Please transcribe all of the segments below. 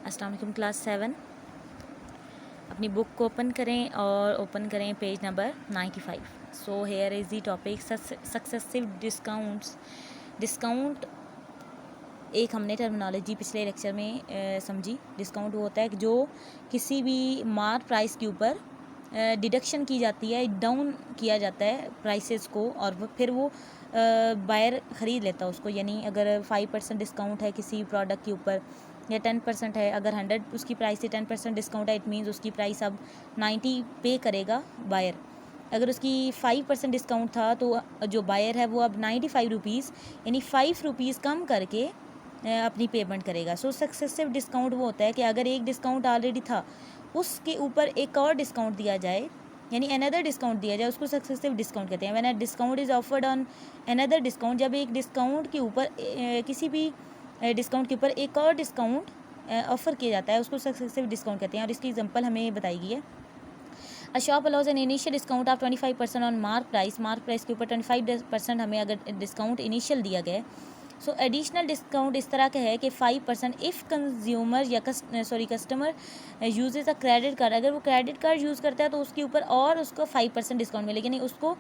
अस्सलाम वालेकुम क्लास 7। अपनी बुक को ओपन करें और ओपन करें page number 95। So here is the topic successive discounts. Discount एक हमने टर्मिनोलॉजी पिछले लेक्चर में समझी। डिस्काउंट वो होता है कि जो किसी भी मार्क प्राइस के ऊपर डिडक्शन की जाती है, डाउन किया जाता है प्राइसेस को, और फिर वो बायर ख़रीद लेता है उसको। यानी अगर 5% डिस्काउंट है किसी प्रोडक्ट के ऊपर या 10% है, अगर 100 उसकी प्राइस से 10% डिस्काउंट है, इट मीन्स उसकी प्राइस अब 90 पे करेगा बायर। अगर उसकी 5% डिस्काउंट था तो जो बायर है वो अब 95 रुपीज़ यानी 5 रुपीज़ कम करके अपनी पेमेंट करेगा। सो सक्सेसिव डिस्काउंट वो होता है कि अगर एक डिस्काउंट ऑलरेडी था उसके ऊपर एक और डिस्काउंट दिया जाए, यानी अनदर डिस्काउंट दिया जाए, उसको सक्सेसिव डिस्काउंट कहते हैं। When a discount is offered on another discount, जब एक डिस्काउंट के ऊपर किसी भी डिस्काउंट के ऊपर एक और डिस्काउंट ऑफर किया जाता है, उसको सक्सेसिव डिस्काउंट कहते हैं। और इसकी एग्जांपल हमें बताई गई है। A shop allows an initial discount of 25% on mark price के ऊपर 25% हमें अगर डिस्काउंट इनिशियल दिया गया, सो एडिशनल डिस्काउंट इस तरह का है कि 5% इफ़ कंज्यूमर या customer usage a credit card, अगर वो क्रेडिट कार्ड यूज़ करता है तो उसके ऊपर और उसको 5% डिस्काउंट मिलेगा। यानी उसको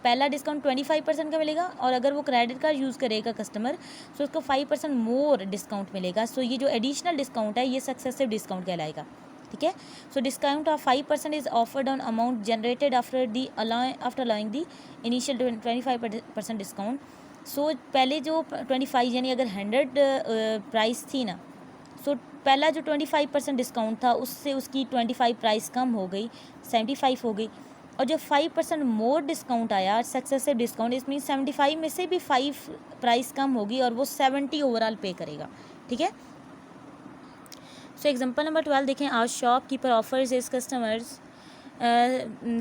पहला डिस्काउंट 25% का मिलेगा, और अगर वो क्रेडिट कार्ड यूज़ करेगा कस्टमर तो उसको 5% मोर डिस्काउंट मिलेगा। सो ये जो एडिशनल डिस्काउंट है ये सक्सेसिव डिस्काउंट कहलाएगा। ठीक है। So discount of 5% is offered on amount generated after allowing the initial 25% discount. So पहले जो 25 यानी अगर 100 प्राइस थी ना, सो पहला जो 25% डिस्काउंट था उससे उसकी 25 प्राइस कम हो गई, 75 हो गई। और जो 5% मोर डिस्काउंट आया सक्सेसिव डिस्काउंट, इसमें 75 में से भी 5 प्राइस कम होगी और वो 70 ओवरऑल पे करेगा। ठीक है। सो एग्जांपल नंबर 12 देखें। Our shopkeeper offers is customers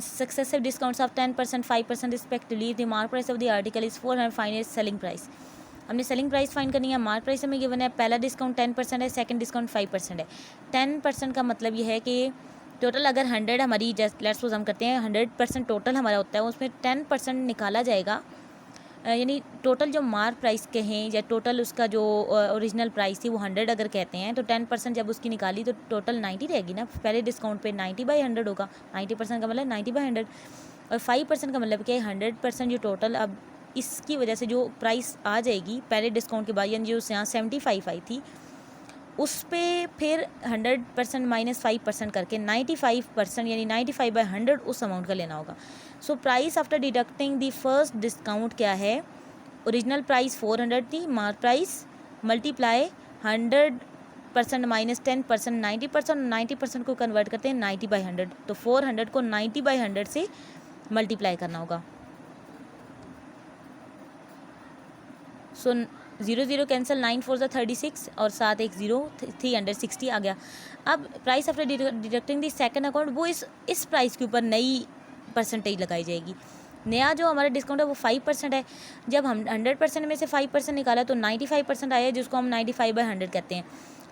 successive discounts of 10%, 5% respectively. The mark price of the article is 400, find is selling price. हमने सेलिंग प्राइस फाइंड करनी है। मार्क प्राइस हमें गिवन है, पहला डिस्काउंट 10% है, सेकंड डिस्काउंट 5% है। 10% का मतलब ये है कि टोटल अगर 100 हमारी, जस्ट लेट्स सपोज हम करते हैं 100% टोटल हमारा होता है, उसमें 10% निकाला जाएगा। यानी टोटल जो मार्क प्राइस कहें या टोटल उसका जो ओरिजिनल प्राइस थी वो 100 अगर कहते हैं, तो 10% जब उसकी निकाली तो टोटल 90 रहेगी ना। पहले डिस्काउंट पे 90/100 होगा। 90% का मतलब 90/100, और 5% का मतलब क्या है 100% जो टोटल अब इसकी वजह से जो प्राइस आ जाएगी पहले डिस्काउंट के बाद, यानी जो यहाँ 75 आई थी उस पर फिर 100% माइनस 5% करके 95% यानी 95/100 उस अमाउंट का लेना होगा। So price after deducting the first discount क्या है, ओरिजिनल प्राइस 400 थी, मार्क प्राइस मल्टीप्लाई 100% माइनस 10% 90%, 90% को कन्वर्ट करते हैं 90/100, तो 400 को 90/100 से मल्टीप्लाई करना होगा। सो 0 0 कैंसिल, 9 4 36 और साथ एक 0, 360 आ गया। अब price after deducting the second account, वो इस प्राइस के ऊपर नई परसेंटेज लगाई जाएगी। नया जो हमारा डिस्काउंट है वो 5% है। जब हम 100% में से 5% निकाला तो 95% आया, जिसको हम 95/100 कहते हैं।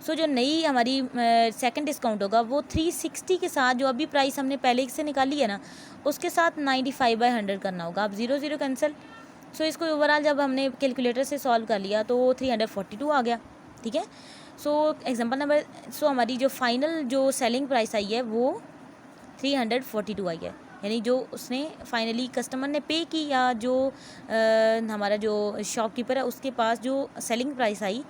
सो जो नई हमारी सेकंड डिस्काउंट होगा वो 360 के साथ जो अभी प्राइस हमने पहले से निकाली है ना, उसके साथ 95/100 करना होगा। अब 0 0 कैंसिल। सो इसको ओवरऑल जब हमने कैलकुलेटर से सॉल्व कर लिया तो 342 आ गया। ठीक है। सो एग्जांपल नंबर, सो हमारी जो फाइनल जो सेलिंग प्राइस आई है वो 342 आई है, यानी जो उसने फाइनली कस्टमर ने पे की, या जो हमारा जो शॉपकीपर है उसके पास जो सेलिंग प्राइस आई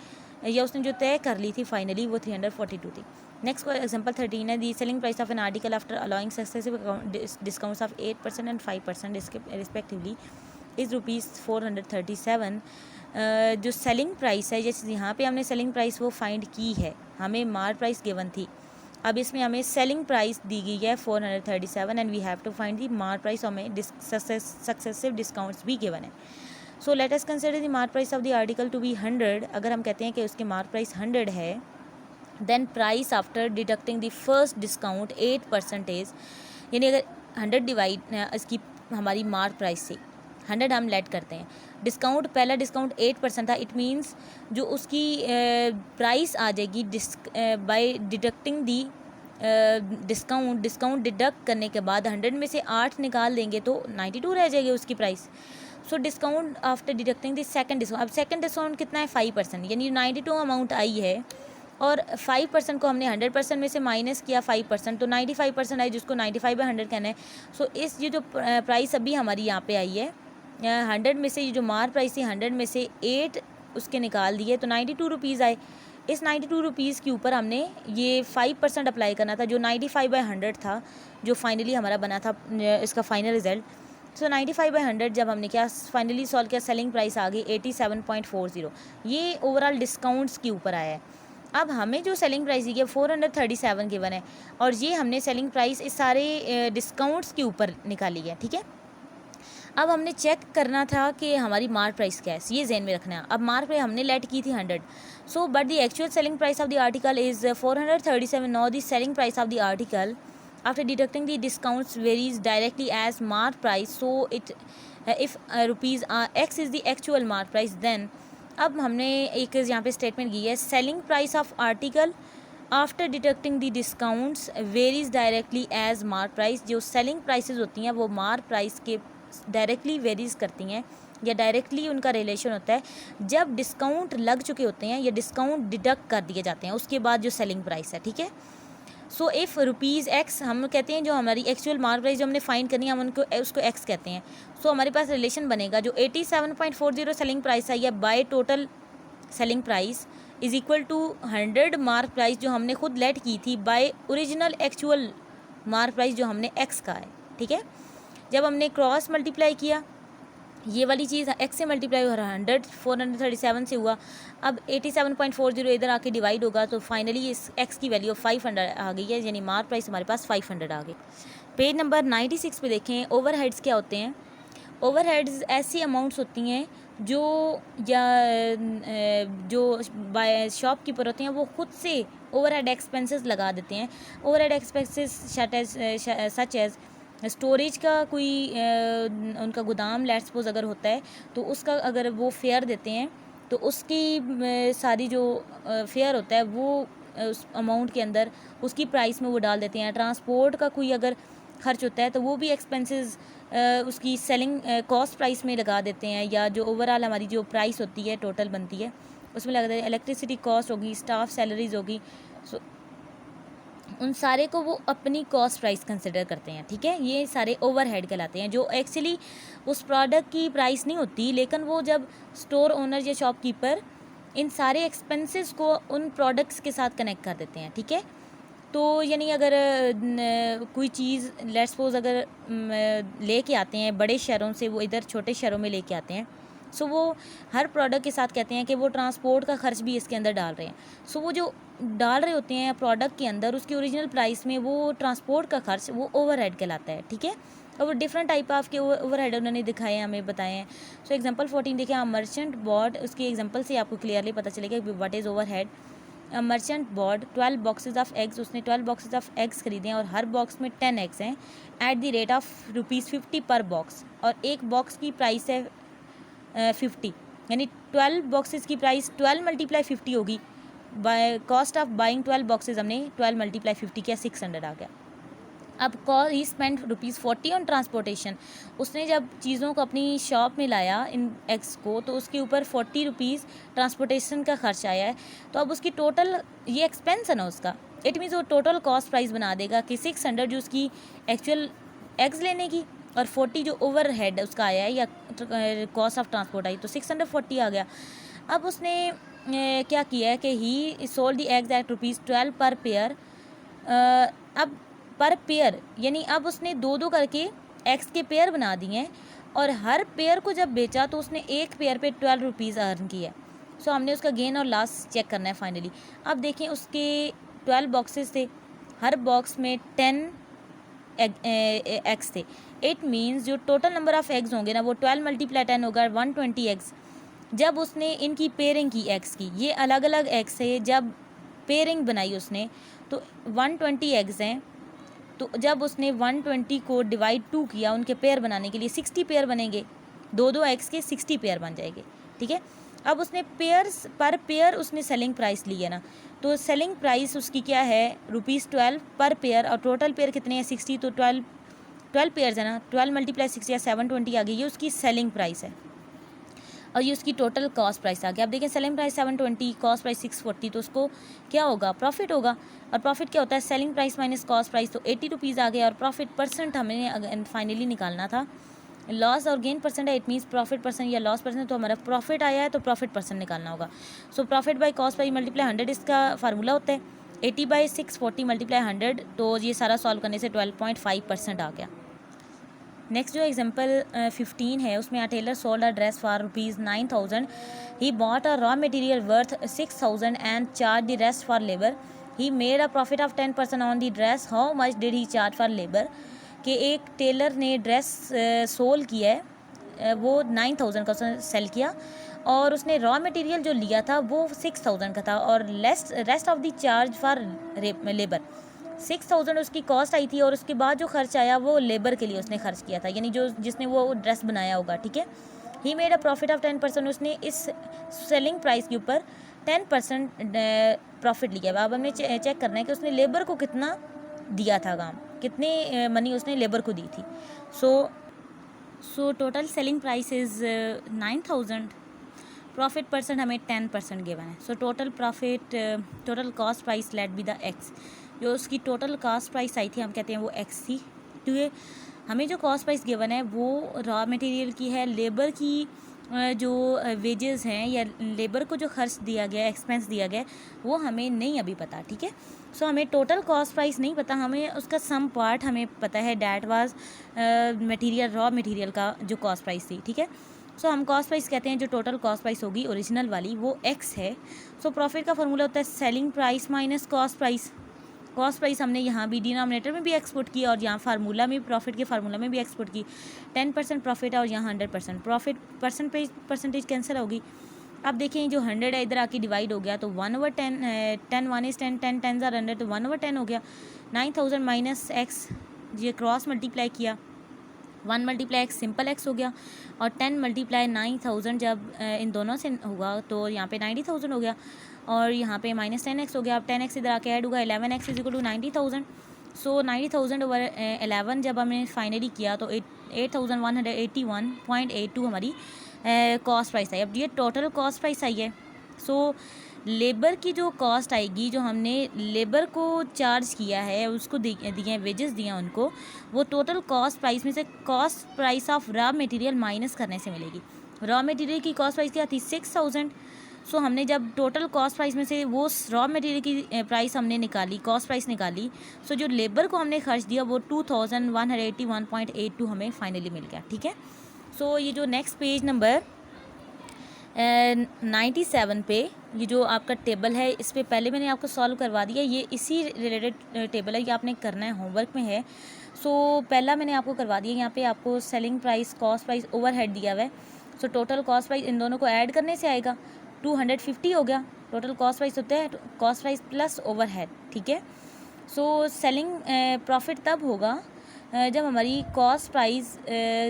या उसने जो तय कर ली थी फाइनली, वो 342 थी। नेक्स्ट एग्जांपल 13 है। The selling price of an article after allowing successive discounts of 8% and 5% respectively is ₹437। जो सेलिंग प्राइस है, जैसे यहाँ पे हमने सेलिंग प्राइस वो फाइंड की है, हमें मार्क प्राइस गिवन थी, अब इसमें हमें सेलिंग प्राइस दी गई है 437 and we have to find the mark price, और हमें सक्सेसिव डिस्काउंट्स भी गिवन है। So let us consider the mark price of the article to be 100। अगर हम कहते हैं कि उसके मार्क प्राइस 100 है, then price after deducting the first discount 8%, यानी अगर 100 डिवाइड इसकी हमारी मार्क प्राइस से 100 हम लेट करते हैं, डिस्काउंट पहला डिस्काउंट 8% था, इट मीन्स जो उसकी प्राइस आ जाएगी बाय डिडक्टिंग दी डिस्काउंट डिडक्ट करने के बाद 100 में से 8 निकाल देंगे तो 92 रह जाएगी उसकी price. So discount after deducting the second discount, अब सेकंड डिस्काउंट कितना है 5%, यानी 92 अमाउंट आई है और 5% को हमने 100% में से माइनस किया 5%, तो 95% आई, जिसको 95/100 कहना है। सो इस ये जो प्राइस अभी हमारी यहाँ पे आई है 100 में से, ये जो मार प्राइस थी 100 में से 8 उसके निकाल दिए तो 92 रुपीज़ आए। इस 92 रुपीज़ के ऊपर हमने ये 5% अप्लाई करना था, जो 95/100 था, जो फाइनली हमारा बना था इसका फाइनल रिजल्ट। सो 95/100 जब हमने क्या फाइनली सॉल्व किया, सेलिंग प्राइस आ गई 87.40। ये ओवरऑल डिस्काउंट्स के ऊपर आया है। अब हमें जो सेलिंग प्राइस दी गई 437 गिवन है, और ये हमने सेलिंग प्राइस इस सारे डिस्काउंट्स के ऊपर निकाली है, ठीक है। अब हमने चेक करना था कि हमारी मार्क प्राइस क्या है, ये ज़हन में रखना है। अब मार्क प्राइस हमने लेट की थी 100, so but the actual selling price of the article is 437। Now the selling price of the article after deducting the discounts varies directly as mark price, so it if rupees x is the actual mark price, then अब हमने एक यहाँ पे statement की है, selling price of article after deducting the discounts varies directly as mark price. जो selling prices होती हैं वो मार्क प्राइस के डायरेक्टली वेरीज करती हैं, या डायरेक्टली उनका रिलेशन होता है जब डिस्काउंट लग चुके होते हैं या डिस्काउंट डिडक्ट कर दिए जाते हैं उसके बाद जो सेलिंग प्राइस है, ठीक है। सो इफ़ रुपीज़ एक्स हम कहते हैं, जो हमारी एक्चुअल मार्क प्राइस जो हमने फाइंड करनी है हम उसको एक्स कहते हैं। सो हमारे पास रिलेशन बनेगा, जो 87.40 सेलिंग प्राइस है या by total selling price is equal to 100 mark price जो हमने खुद लेट की थी by original actual mark price जो हमने एक्स का है, ठीक है। जब हमने क्रॉस मल्टीप्लाई किया, ये वाली चीज़ एक्स से मल्टीप्लाई हो रहा है 100 437 से हुआ, अब 87.40 इधर आके डिवाइड होगा तो फाइनली इस एक्स की वैल्यू 500 आ गई है, यानी मार्क प्राइस हमारे पास 500 आ गई। पेज नंबर 96 पे देखें ओवरहेड्स क्या होते हैं। ओवरहेड्स ऐसी अमाउंट्स होती हैं जो या जो बाय शॉपकीपर होते हैं वो खुद से ओवरहेड एक्सपेंसेस लगा देते हैं। Overhead expenses such as storage का कोई उनका गोदाम लेट्स सपोज अगर होता है तो उसका अगर वो फेयर देते हैं तो उसकी सारी जो फेयर होता है वो उस अमाउंट के अंदर उसकी प्राइस में वो डाल देते हैं। ट्रांसपोर्ट का कोई अगर खर्च होता है तो वो भी एक्सपेंसेस उसकी सेलिंग कॉस्ट प्राइस में लगा देते हैं, या जो ओवरऑल हमारी जो प्राइस होती है टोटल बनती है उसमें लगा देते हैं। इलेक्ट्रिसिटी कॉस्ट होगी, स्टाफ सैलरीज होगी, सो उन सारे को वो अपनी कॉस्ट प्राइस कंसिडर करते हैं, ठीक है। ये सारे ओवरहेड कहलाते हैं, जो एक्चुअली उस प्रोडक्ट की प्राइस नहीं होती, लेकिन वो जब स्टोर ओनर या शॉपकीपर इन सारे एक्सपेंसेस को उन प्रोडक्ट्स के साथ कनेक्ट कर देते हैं, ठीक है। तो यानी अगर कोई चीज़ लेट्स सपोज अगर लेके आते हैं बड़े शहरों से, वो इधर छोटे शहरों में लेके आते हैं, सो वो हर प्रोडक्ट के साथ कहते हैं कि वो ट्रांसपोर्ट का खर्च भी इसके अंदर डाल रहे हैं। सो वो जो डाल रहे होते हैं प्रोडक्ट के अंदर उसकी ओरिजिनल प्राइस में वो ट्रांसपोर्ट का खर्च वो ओवरहेड कहलाता है, ठीक है। और वो डिफरेंट टाइप ऑफ के ओवरहेड उन्होंने दिखाए हैं, हमें बताए हैं। सो एग्जांपल 14 देखिए, मर्चेंट बॉर्ड, उसकी एग्जांपल से आपको क्लियरली पता चलेगा what is overhead. Merchant bought 12 boxes of eggs, उसने 12 बॉक्सेस ऑफ एग्स खरीदे हैं और हर बॉक्स में 10 एग्स हैं एट द रेट ऑफ ₹50 पर बॉक्स, और एक बॉक्स की प्राइस है 50, यानी 12 बॉक्सेस की प्राइस 12 × 50 होगी। By cost of buying 12 boxes हमने 12 × 50 किया, 600 आ गया। अब ही स्पेंड ₹40 ऑन ट्रांसपोर्टेशन, उसने जब चीज़ों को अपनी शॉप में लाया इन एग्स को तो उसके ऊपर ₹40 ट्रांसपोर्टेशन का खर्च आया है। तो अब उसकी टोटल ये एक्सपेंस है ना उसका, इट मीन्स वो टोटल कॉस्ट प्राइस बना देगा कि 600 जो उसकी एक्चुअल एग्स लेने की और 40 जो ओवर हेड उसका आया है या कॉस्ट ऑफ ट्रांसपोर्ट आई, तो 640 आ गया। अब उसने क्या किया है कि ही सोल्ड द एग्स एट ₹12 पर पेयर। अब पर पेयर यानी अब उसने 2-2 करके एग्स के पेयर बना दिए हैं, और हर पेयर को जब बेचा तो उसने एक पेयर पे ₹12 अर्न किया। सो हमने उसका गेन और लॉस चेक करना है फाइनली। अब देखें उसके 12 बॉक्सेस थे, हर बॉक्स में 10 एग्स थे। इट मीन्स जो टोटल नंबर ऑफ एग्स होंगे ना वो 12 × 10 होगा 120 एग्स। जब उसने इनकी पेयरिंग की एग्स की, ये अलग अलग एग्स है, जब पेयरिंग बनाई उसने तो 120 एग्स हैं, तो जब उसने 120 को डिवाइड 2 किया उनके पेयर बनाने के लिए 60 पेयर बनेंगे, 2-2 एग्स के 60 पेयर बन जाएंगे, ठीक है। अब उसने पेयर्स पर पेयर उसने सेलिंग प्राइस ली है ना, तो सेलिंग प्राइस उसकी क्या है ₹12 पर पेयर, और टोटल पेयर कितने हैं 60, तो 12 पेयर्स है ना, 12 × 60 या 720 आ गई, ये उसकी सेलिंग प्राइस है। और ये उसकी टोटल कॉस्ट प्राइस आ गया। अब देखें सेलिंग प्राइस 720, कॉस्ट प्राइस 640, तो उसको क्या होगा, प्रॉफिट होगा। और प्रॉफिट क्या होता है, selling price minus cost price, तो 80 रुपीज़ आ गया। और प्रॉफिट परसेंट हमें फाइनली निकालना था। लॉस और गेन परसेंट है, इट मीन्स प्रॉफिट परसेंट या लॉस परसेंट, तो हमारा प्रॉफिट आया है तो प्रॉफिट परसेंट निकालना होगा। So profit by cost price multiply 100 इसका फार्मूला होता है। 80/640 मल्टीप्लाई 100, तो ये सारा सॉल्व करने से 12.5% आ गया। नेक्स्ट जो एग्जांपल 15 है, उसमें tailor sold a dress for ₹9,000। He bought a raw material worth 6,000 and charge the rest for labour. He made a profit of 10% on the dress. How much did he charge for labour? कि एक Taylor ने dress soul किया है, वो 9,000 का उसने cell किया, और उसने रॉ मटेरियल जो लिया था वो 6,000 का था, और rest of the charge for labour 6,000 उसकी कॉस्ट आई थी, और उसके बाद जो खर्च आया वो लेबर के लिए उसने खर्च किया था, यानी जो जिसने वो ड्रेस बनाया होगा, ठीक है। ही मेड अ प्रॉफिट ऑफ 10%, उसने इस सेलिंग प्राइस के ऊपर 10% प्रॉफिट लिया। अब हमें चेक करना है कि उसने लेबर को कितना दिया था काम, कितनी मनी उसने लेबर को दी थी। So total selling price is 9,000, profit percent हमें 10% गिवन है। So total profit, total cost price late be the x. जो उसकी टोटल कॉस्ट प्राइस आई थी, हम कहते हैं वो एक्स थी। तो ये हमें जो कॉस्ट प्राइस गिवन है वो रॉ मटेरियल की है, लेबर की जो वेजेस हैं या लेबर को जो खर्च दिया गया, एक्सपेंस दिया गया, वो हमें नहीं अभी पता, ठीक है। सो हमें टोटल कॉस्ट प्राइस नहीं पता, हमें उसका सम पार्ट हमें पता है, that was material, raw material का जो कॉस्ट प्राइस थी, ठीक है। सो हम कॉस्ट प्राइस कहते हैं जो टोटल कॉस्ट प्राइस होगी ओरिजिनल वाली, वो एक्स है। सो प्रॉफिट का फॉर्मूला होता है selling price minus cost price. Cost price हमने यहाँ भी डिनोमिनेटर में भी एक्सपोर्ट की, और यहाँ फार्मूला में, प्रॉफिट के फार्मूला में भी एक्सपोर्ट की। 10% प्रॉफिट है और यहाँ 100% प्रॉफिट, परसेंटेज कैंसिल होगी। अब देखें जो 100 है इधर आके डिवाइड हो गया, तो 1/10, 10 1 is 10, 10 10 100, तो 1/10 हो गया। 9,000 माइनस एक्स, ये क्रॉस मल्टीप्लाई किया, 1 मल्टीप्लाई एक्स सिंपल एक्स हो गया, और 10 मल्टीप्लाई 9,000 जब इन दोनों से हुआ तो यहाँ पे 90,000 हो गया, और यहाँ पे माइनस 10x हो गया। अब 10x इधर आके ऐड होगा, 11x is equal to 90,000। So 90,000 over 11 जब हमने फाइनली किया तो 8,181.82 हमारी कॉस्ट प्राइस आई। अब ये टोटल कॉस्ट प्राइस आई है। सो लेबर की जो कॉस्ट आएगी, जो हमने लेबर को चार्ज किया है, उसको दिए वेजेस दिए उनको, वो टोटल कॉस्ट प्राइस में से cost price of raw material minus करने से मिलेगी। रॉ मटेरियल की कॉस्ट प्राइस क्या थी, 6,000। सो हमने जब टोटल कॉस्ट प्राइस में से वो रॉ मटेरियल की प्राइस हमने निकाली, कॉस्ट प्राइस निकाली, सो जो लेबर को हमने खर्च दिया वो 2,181.82 हमें फाइनली मिल गया, ठीक है। सो ये जो नेक्स्ट पेज नंबर 97 पे ये जो आपका टेबल है, इस पे पहले मैंने आपको सॉल्व करवा दिया, ये इसी रिलेटेड टेबल है, ये आपने करना है, होमवर्क में है। सो पहला मैंने आपको करवा दिया, यहाँ पे आपको selling price, cost price, overhead दिया हुआ है। So total cost price in दोनों को ऐड करने से आएगा 250 हो गया। टोटल कॉस्ट प्राइस होता है कॉस्ट प्राइस प्लस ओवरहेड, ठीक है। सो सेलिंग प्रॉफिट तब होगा जब हमारी कॉस्ट प्राइस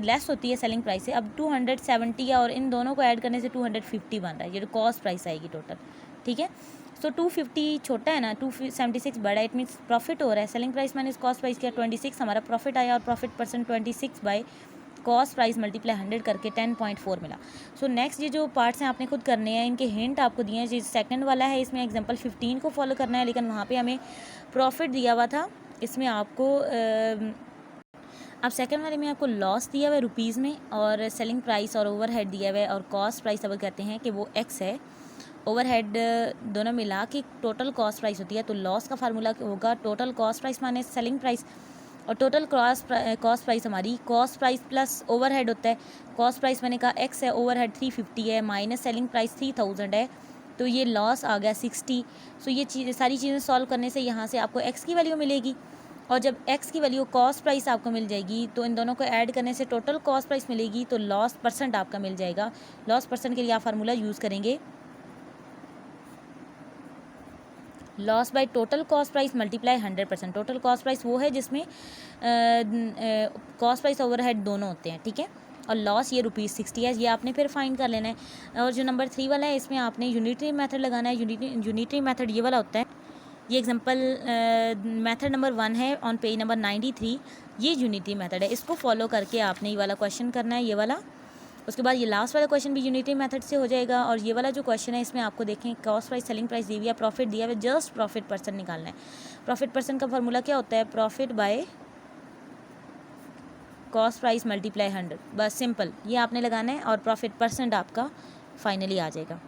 लेस होती है सेलिंग प्राइस से। अब 270 है और इन दोनों को ऐड करने से 250 बन रहा है, ये कॉस्ट प्राइस आएगी टोटल, ठीक है। सो 250 छोटा है ना, 276 बड़ा है, इट मीन्स प्रॉफिट हो रहा है। Selling price minus cost price क्या, 26 हमारा प्रॉफिट आया, और profit percent 26 by cost price multiply 100 करके 10.4 मिला। सो नेक्स्ट ये जो पार्ट्स हैं आपने खुद करने हैं, इनके हिंट आपको दिए हैं। जो सेकंड वाला है इसमें एग्जांपल 15 को फॉलो करना है, लेकिन वहाँ पे हमें प्रॉफिट दिया हुआ था, इसमें आपको अब सेकंड वाले में आपको लॉस दिया हुआ है रुपीज़ में, और सेलिंग प्राइस और ओवरहेड दिया हुआ है, और कॉस्ट प्राइस अब कहते हैं कि वो एक्स है, ओवरहेड दोनों मिला के टोटल कॉस्ट प्राइस होती है। तो लॉस का फार्मूला होगा total cost price minus selling price, और टोटल कॉस्ट प्राइस हमारी कॉस्ट प्राइस प्लस ओवरहेड होता है। कॉस्ट प्राइस मैंने कहा एक्स है, ओवरहेड 350 है, माइनस सेलिंग प्राइस 3000 है, तो ये लॉस आ गया 60। सो ये सारी चीज़ें सॉल्व करने से यहाँ से आपको एक्स की वैल्यू मिलेगी, और जब एक्स की वैल्यू कॉस्ट प्राइस आपको मिल जाएगी तो इन दोनों को ऐड करने से टोटल कॉस्ट प्राइस मिलेगी, तो लॉस परसेंट आपका मिल जाएगा। लॉस परसेंट के लिए आप फार्मूला यूज़ करेंगे, loss by total cost price multiply 100%। Total cost price वो है जिसमें कॉस्ट प्राइस ओवरहेड दोनों होते हैं, ठीक है, और लॉस ये ₹60 है, ये आपने फिर फाइंड कर लेना है। और जो नंबर 3 वाला है इसमें आपने यूनिटरी मेथड लगाना है। यूनिटरी मेथड ये वाला होता है, ये एग्जांपल मेथड नंबर 1 है ऑन पेज नंबर 93, ये यूनिटरी मेथड है, इसको फॉलो करके आपने ये वाला क्वेश्चन करना है, ये वाला। उसके बाद ये लास्ट वाला क्वेश्चन भी यूनिटरी मेथड से हो जाएगा। और ये वाला जो क्वेश्चन है इसमें आपको देखें कॉस्ट प्राइस सेलिंग प्राइस दी हुई है, प्रॉफिट दिया हुआ है, जस्ट प्रॉफिट परसेंट निकालना है। प्रॉफिट परसेंट का फार्मूला क्या होता है, profit by cost price multiply 100, बस सिंपल ये आपने लगाना है और प्रॉफिट परसेंट आपका फाइनली आ जाएगा।